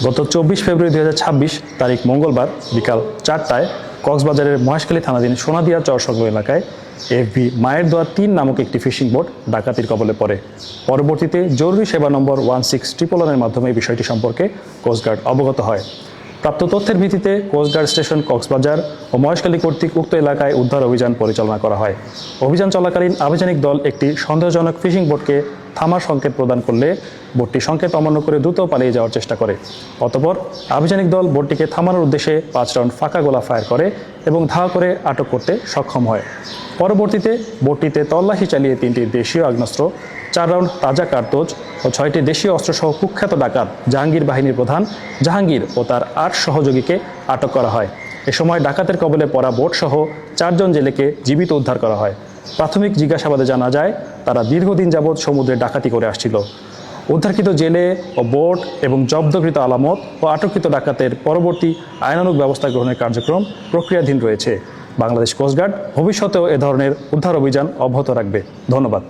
গত 24 ফেব্রুয়ারি 2026 তারিখ মঙ্গলবার বিকাল 4টায় কক্সবাজারের মহেশখালী থানাধীন সোনাদিয়া চর সংলগ্ন এলাকায় এফবি মায়ের দোয়া 3 নামক একটি ফিশিং বোট ডাকাতির কবলে পড়ে। পরবর্তীতে জরুরি সেবা নম্বর 16111 এর মাধ্যমে বিষয়টি সম্পর্কে কোস্টগার্ড অবগত হয়। প্রাপ্ত তথ্যের ভিত্তিতে কোস্টগার্ড স্টেশন কক্সবাজার ও মহেশখালী কর্তৃক উক্ত এলাকায় উদ্ধার অভিযান পরিচালনা করা হয়। অভিযান চলাকালীন আভিযানিক দল একটি সন্দেহজনক ফিশিং বোটকে থামার সংকেত প্রদান করলে বোটটি সংকেত অমান্য করে দ্রুত পালিয়ে যাওয়ার চেষ্টা করে। অতঃপর আভিযানিক দল বোটটিকে থামানোর উদ্দেশ্যে 5 রাউন্ড ফাঁকা গোলা ফায়ার করে এবং ধাওয়া করে আটক করতে সক্ষম হয়। পরবর্তীতে বোটটিতে তল্লাশি চালিয়ে 3টি দেশীয় আগ্নেয়াস্ত্র, 4 রাউন্ড তাজা কার্তুজ ও 6টি দেশীয় অস্ত্রসহ কুখ্যাত ডাকাত জাহাঙ্গীর বাহিনীর প্রধান জাহাঙ্গীর ও তার 8 সহযোগীকে আটক করা হয়। এ সময় ডাকাতের কবলে পড়া বোটসহ 4 জন জেলেকে জীবিত উদ্ধার করা হয়। প্রাথমিক জিজ্ঞাসাবাদে জানা যায়, তারা দীর্ঘদিন যাবৎ সমুদ্রে ডাকাতি করে আসছিল। উদ্ধারকৃত জেলে ও বোট এবং জব্দকৃত আলামত ও আটককৃত ডাকাতের পরবর্তী আইনানুগ ব্যবস্থা গ্রহণের কার্যক্রম প্রক্রিয়াধীন রয়েছে। বাংলাদেশ কোস্টগার্ড ভবিষ্যতেও এ ধরনের উদ্ধার অভিযান অব্যাহত রাখবে। ধন্যবাদ।